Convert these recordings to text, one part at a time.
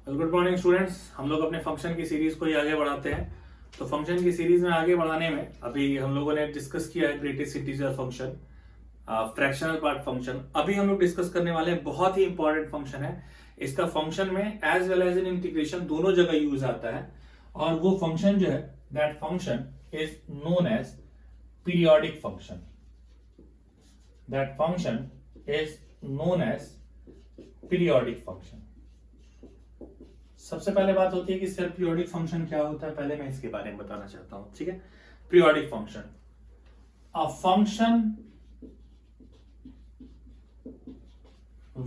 Good morning students. हम लोग अपने फंक्शन की सीरीज को ही आगे बढ़ाते हैं। तो फंक्शन की सीरीज में आगे बढ़ाने में अभी हम लोगों ने डिस्कस किया है greatest integer function, fractional part function. अभी हम लोग डिस्कस करने वाले हैं बहुत ही इंपॉर्टेंट फंक्शन है। इसका फंक्शन में as well as in integration दोनों जगह यूज आता है, और वो फंक्शन जो है that function is known as periodic function. That function is known as periodic function. सबसे पहले बात होती है कि सर पीरियोडिक फंक्शन क्या होता है, पहले मैं इसके बारे में बताना चाहता हूं। ठीक है, periodic function, a function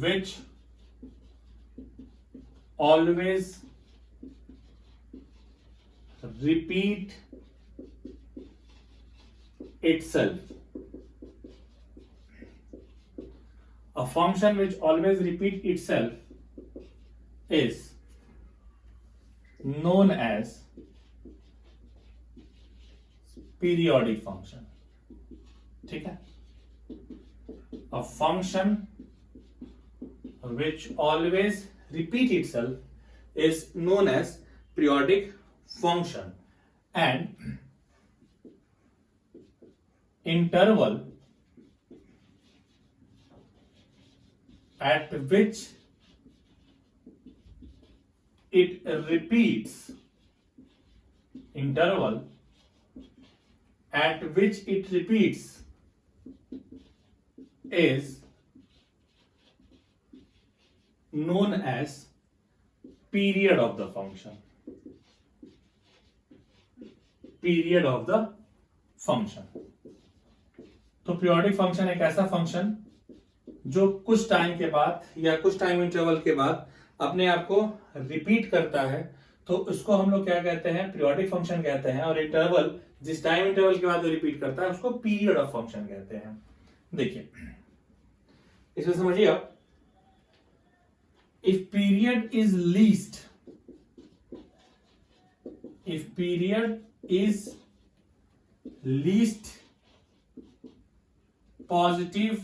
which always repeat itself. A function which always repeat itself is known as periodic function. ठीक है, a function which always repeat itself is known as periodic function, and interval at which it repeats is known as period of the function. Period of the function. तो periodic function एक ऐसा function जो कुछ time के बाद या कुछ time interval के बाद अपने आप को रिपीट करता है, तो उसको हम लोग क्या कहते हैं, पीरियोडिक फंक्शन कहते हैं। और इंटरवल, जिस टाइम इंटरवल के बाद वो रिपीट करता है, उसको पीरियड ऑफ फंक्शन कहते हैं। देखिए इसमें समझिए आप, if period is least positive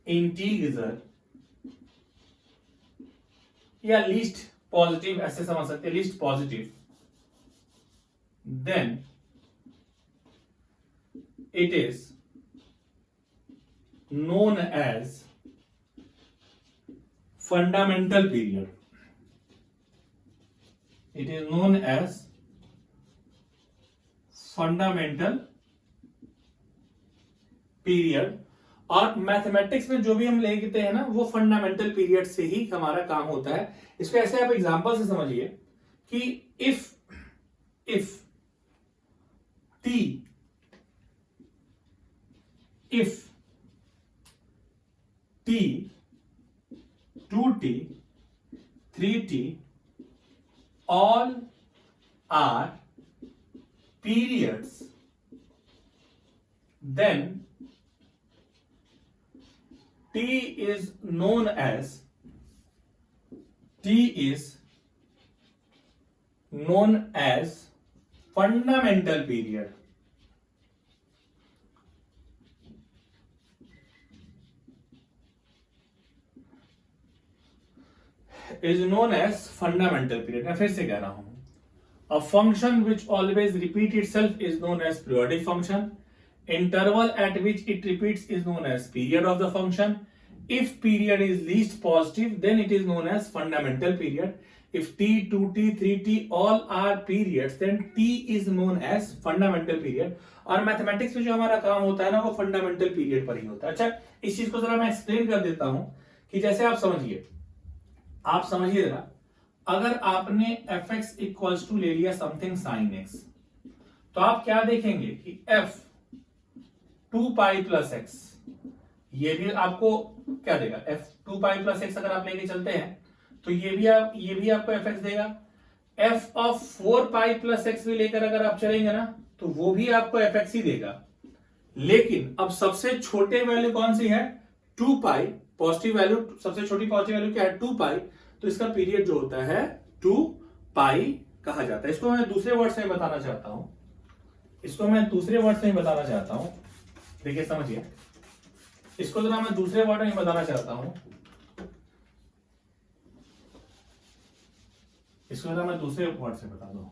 integer या लीस्ट पॉजिटिव, ऐसे समझ सकते हैं, least positive, then it is known as fundamental period. It is known as fundamental period। और मैथमेटिक्स में जो भी हम लेते हैं ना, वो फंडामेंटल पीरियड से ही हमारा काम होता है। इसको ऐसे आप एग्जांपल से समझिए कि if t 2t 3t all are periods, then t is known as fundamental period। is known as fundamental period। मैं फिर से कह रहा हूं, a function which always repeat itself is known as periodic function। Interval at which it repeats is known as period of the function। If period is least positive, then it is known as fundamental period। If t 2t 3t all are periods, then t is known as fundamental period। और mathematics में जो हमारा काम होता है ना, वो fundamental period पर ही होता है। अच्छा, इस चीज को जरा मैं एक्सप्लेन कर देता हूं कि जैसे आप समझिए जरा, अगर आपने fx इक्वल्स टू ले लिया समथिंग sin x, तो आप क्या देखेंगे कि f 2 पाई प्लस x, ये भी आपको क्या देगा, f 2 पाई प्लस x अगर आप लेके चलते हैं तो ये भी आपको fx देगा। f of 4 pi plus x भी लेकर अगर आप चलेंगे ना, तो वो भी आपको fx ही देगा। लेकिन अब सबसे छोटे वैल्यू कौन सी है, 2 पाई, पॉजिटिव वैल्यू, सबसे छोटी पॉजिटिव वैल्यू क्या है, 2 पाई, तो इसका पीरियड जो होता है 2 पाई कहा जाता है। इसको मैं दूसरे वर्ड्स में बताना चाहता हूं, देखिए समझिए, इसको जरा मैं दूसरे वर्ड में बताना चाहता हूं। इसको जरा मैं दूसरे वर्ड से बता दूं।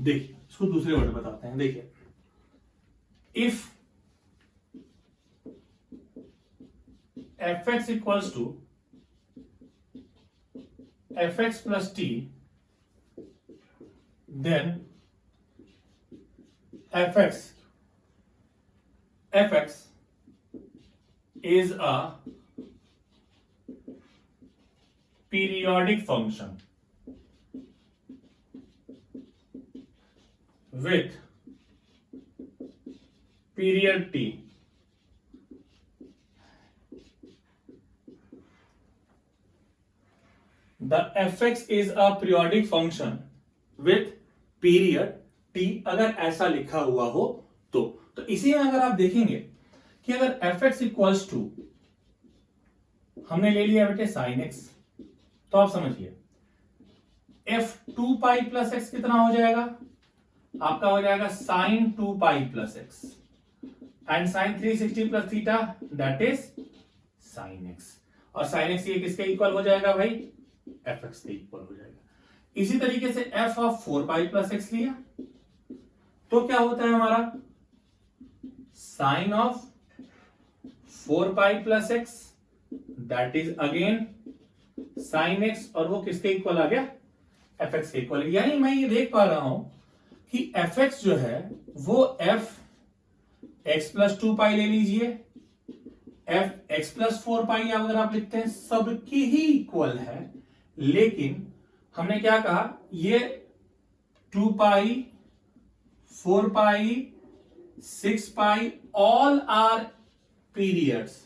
देखिए इसको दूसरे वर्ड बताते हैं। देखिए, if fx equals to fx plus t, then fx is a periodic function with period t. The fx is a periodic function with period t, अगर ऐसा लिखा हुआ हो तो इसी में अगर आप देखेंगे कि अगर fx इक्वल्स टू, हमने ले लिया बेटे sin x, तो आप समझिए f 2 पाई प्लस एक्स कितना हो जाएगा, आपका हो जाएगा sin 2 pi plus x, and sin 360 plus theta that is sin x, और sin x ये किसके इक्वल हो जाएगा भाई, fx के इक्वल हो जाएगा। इसी तरीके से f of 4 pi plus x लिया तो क्या होता है हमारा sine of 4 pi plus x that is again sine x, और वो किसके इक्वल आ गया, fx के इक्वल। यानी मैं ये देख पा रहा हूं कि fx जो है वो f x प्लस 2 पाई ले लीजिए, f x प्लस 4 पाई अगर आप लिखते हैं सबकी ही इक्वल है, लेकिन हमने क्या कहा, ये 2 pi 4 pi 6 pi all are periods,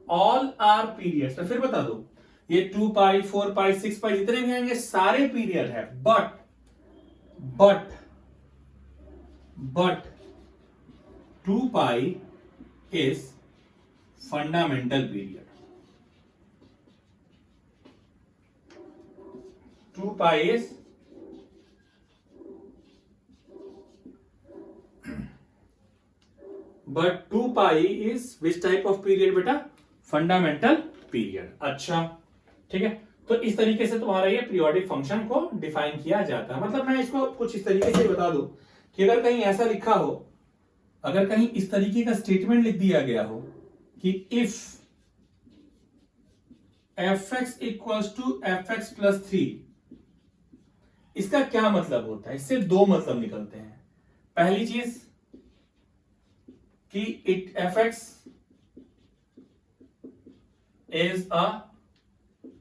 all are periods. तो फिर बता दो, ये 2 पाई 4 पाई 6 पाई जितने भी आएंगे सारे पीरियड है, but 2 pi is fundamental period, 2 pi is but 2 pi is which type of period बेटा, फंडामेंटल पीरियड। अच्छा ठीक है, तो इस तरीके से तुम्हारा ये पीरियोडिक फंक्शन को डिफाइन किया जाता है। मतलब मैं इसको कुछ इस तरीके से बता दूं कि अगर कहीं ऐसा लिखा हो, अगर कहीं इस तरीके का स्टेटमेंट लिख दिया गया हो कि if fx equals to fx plus 3, इसका क्या मतलब होता है, इससे दो मतलब निकलते हैं। पहली चीज कि it fx is a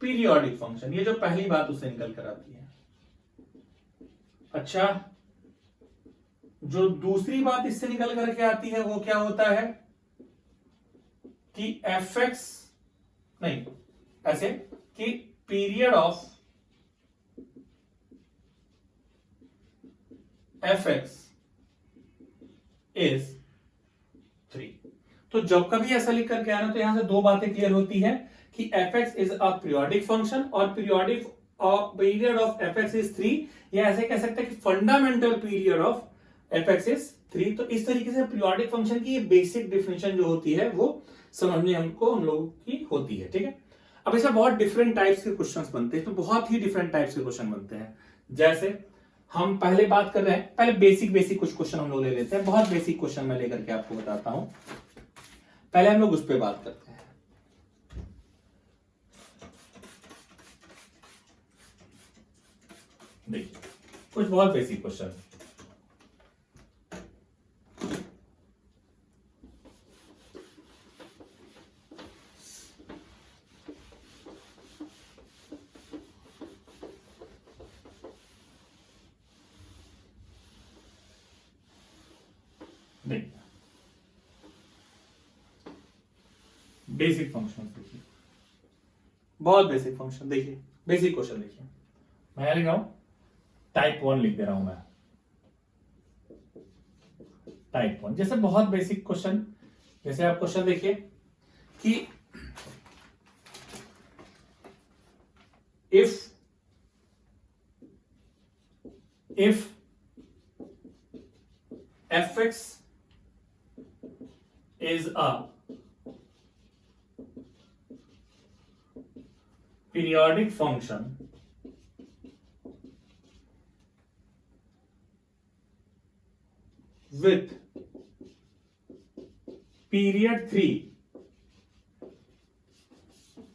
periodic function, ये जो पहली बात उससे निकल कर आती है। अच्छा, जो दूसरी बात इससे निकल करके आती है वो क्या होता है कि fx नहीं, ऐसे कि पीरियड ऑफ fx इज 3। तो जब कभी ऐसा लिख करके आना तो यहां से दो बातें क्लियर होती है कि fx is a periodic function, और पीरियड ऑफ fx इज 3, या ऐसे कह सकते हैं कि fundamental period of fx is 3। तो इस तरीके से पीरियोडिक फंक्शन की ये बेसिक डेफिनेशन जो होती है वो समझने हम लोगों की होती है। ठीक है, अब ऐसा बहुत डिफरेंट टाइप्स के क्वेश्चंस बनते हैं, तो बहुत ही डिफरेंट टाइप्स के क्वेश्चन बनते हैं। जैसे हम पहले बात कर रहे हैं, पहले बेसिक कुछ क्वेश्चन हम लोग ले लेते हैं, बहुत बेसिक क्वेश्चन मैं लेकर के आपको बताता हूं। पहले हम लोग उस पर बात करते हैं। देखिए कुछ बहुत बेसिक क्वेश्चन। बेसिक फंक्शन देखिए, बहुत बेसिक फंक्शन देखिए, बेसिक क्वेश्चन देखिए, मैं लिख रहा हूं टाइप 1 लिख दे रहा हूं मैं, टाइप 1 जैसे बहुत बेसिक क्वेश्चन। जैसे आप क्वेश्चन देखिए कि if fx is a periodic function with period 3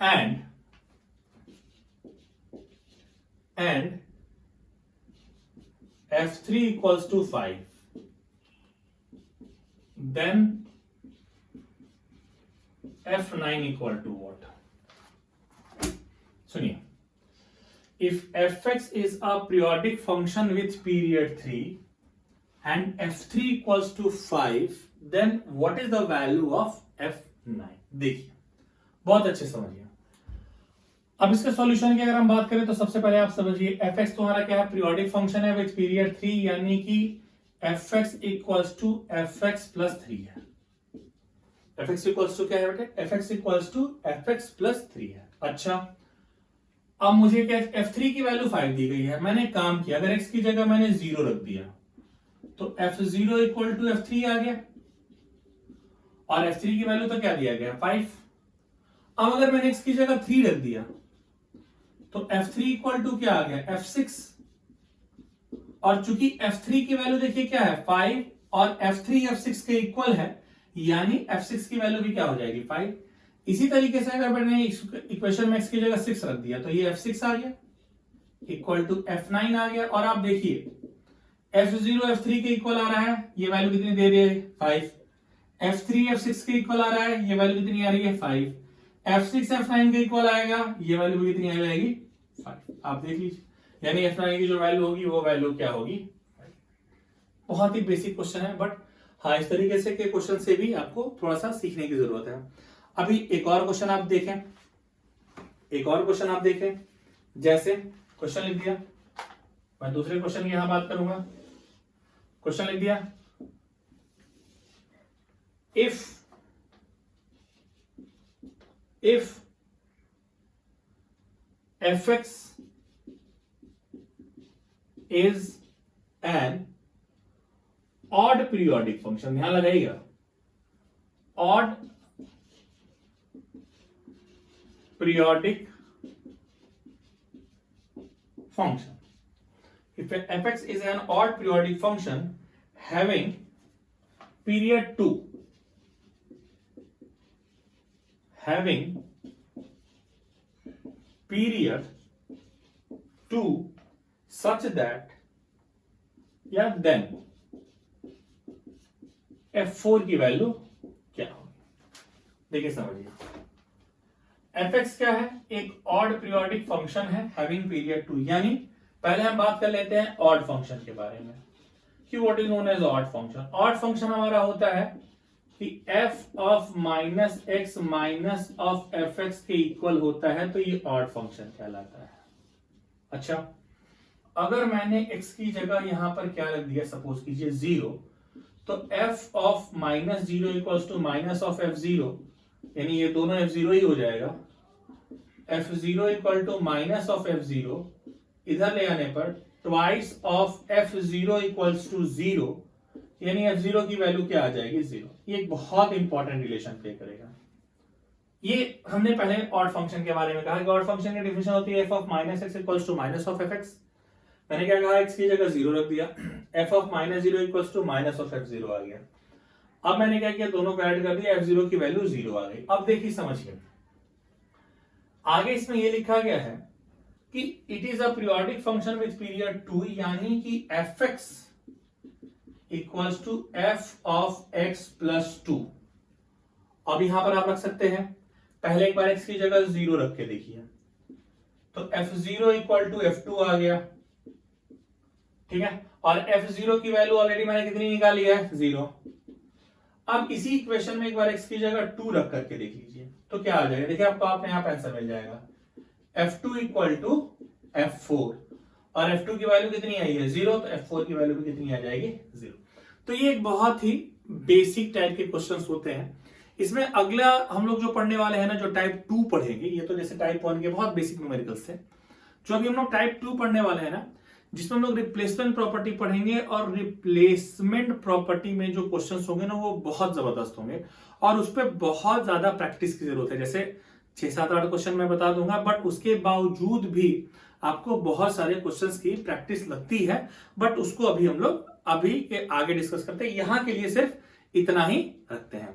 and f3 equals to 5, then f9 equal to what? सुनिए, if fx is a periodic function with period 3 and f3 equals to 5, then what is the value of f9? देखिए, बहुत अच्छे समझिए। अब इसके solution की अगर हम बात करें तो सबसे पहले आप समझिए fx तुम्हारा क्या है, पीरियोडिक फंक्शन है विद पीरियड 3, यानी कि fx equals to fx plus 3 है। fx इक्वल्स टू क्या है बेटे, fx equals to fx plus 3 है। अच्छा, अब मुझे क्या, f3 की वैल्यू 5 दी गई है, मैंने काम किया, अगर x की जगह मैंने 0 रख दिया तो f0 इक्वल टू f3 आ गया, और f3 की वैल्यू तो क्या दिया गया, 5। अब अगर मैंने x की जगह 3 रख दिया तो f3 इक्वल टू क्या आ गया, f6, और चूंकि f3 की वैल्यू देखिए क्या है, 5, और f3 f6 के इक्वल है, यानी f6 की वैल्यू भी क्या हो जाएगी, 5। इसी तरीके से अगर मैंने इक्वेशन में x की जगह 6 रख दिया तो ये f6 आ गया इक्वल टू f9 आ गया, और आप देखिए f0 f3 के इक्वल आ रहा है, ये वैल्यू कितनी दे रही है, 5। f3 f6 के इक्वल आ रहा है, ये वैल्यू कितनी आ रही है, 5। f6 f9 के इक्वल आएगा, ये वैल्यू भी कितनी आ जाएगी, 5। आप देख लीजिए, यानी f9 की जो वैल्यू होगी वो वैल्यू क्या होगी, 5। बहुत ही बेसिक क्वेश्चन है, बट हाँ इस तरीके से के क्वेश्चन से भी आपको थोड़ा सा सीखने की जरूरत है। अभी एक और क्वेश्चन आप देखें, एक और क्वेश्चन आप देखें, जैसे क्वेश्चन लिख दिया, मैं दूसरे क्वेश्चन की यहां बात करूंगा। क्वेश्चन लिख दिया, if fx is an odd periodic function, ध्यान लगाइएगा, odd periodic function, if fx is an odd periodic function having period 2, having period 2 such that, या then f4 की वैल्यू क्या होगी। देखिए समझिए, fx क्या है, एक ऑड पीरियोडिक फंक्शन है हैविंग पीरियड 2, यानी पहले हम बात कर लेते हैं ऑड फंक्शन के बारे में कि what is known as odd function. Odd function हमारा होता है कि f of minus x minus of fx के इक्वल होता है, तो ये ऑड फंक्शन कहलाता है। अच्छा, अगर मैंने x की जगह यहां पर क्या रख दिया, सपोज कीजिए 0, तो f of minus 0 equals to minus of f0, यानी ये दोनों f0 ही हो जाएगा, f0 equal to minus of f0, इधर ले आने पर twice of f0 equals to 0, यानी f0 की वैल्यू क्या आ जाएगी, 0। ये एक बहुत इंपॉर्टेंट रिलेशन प्ले करेगा। ये हमने पहले ऑड फंक्शन के बारे में कहा कि ऑड फंक्शन की डेफिनेशन होती है f of minus x equals to minus of fx। मैंने क्या कहा, x की जगह 0 रख दिया, f of minus 0 equals to minus of f0 आ गया। अब मैंने क्या किया, दोनों को ऐड कर दिया, f0 की वैल्यू 0 आ गई। अब देखिए समझिए, आगे इसमें ये लिखा गया है कि it is a periodic function with period 2, यानी कि fx equals to f of x plus 2। अब यहां पर आप रख सकते हैं, पहले एक बार x की जगह 0 रख के देखिए, तो f0 इक्वल टू f2 आ गया, ठीक है, और f0 की वैल्यू ऑलरेडी मैंने कितनी निकाली है, 0। अब इसी इक्वेशन में एक बार x की जगह 2 रख करके देख लीजिए तो क्या आ जाएगा, देखिए आपको आपने यहाँ पे आंसर मिल जाएगा F2 इक्वल टू F4 और F2 की वैल्यू कितनी आई है 0, तो F4 की वैल्यू भी कितनी आ जाएगी 0। तो ये एक बहुत ही बेसिक टाइप के क्वेश्चंस होते हैं। इसमें अगला हम लोग जो पढ़ने वाले हैं ना, जो टाइप 2 पढ़ेंगे, ये तो जैसे टाइप 1 के बहुत बेसिक न्यूमेरिकल्स थे, जो अभी हम लोग टाइप 2 पढ़ने वाले हैं ना, जिसमें हम लोग रिप्लेसमेंट प्रॉपर्टी पढ़ेंगे और रिप्लेसमेंट प्रॉपर्टी में जो क्वेश्चंस होंगे ना वो बहुत जबरदस्त होंगे और उस पर बहुत ज्यादा प्रैक्टिस की जरूरत है। जैसे 6-7-8 क्वेश्चन मैं बता दूंगा, बट उसके बावजूद भी आपको बहुत सारे क्वेश्चंस की प्रैक्टिस लगती है, बट उसको अभी हम लोग अभी के आगे डिस्कस करते हैं। यहां के लिए सिर्फ इतना ही रखते हैं।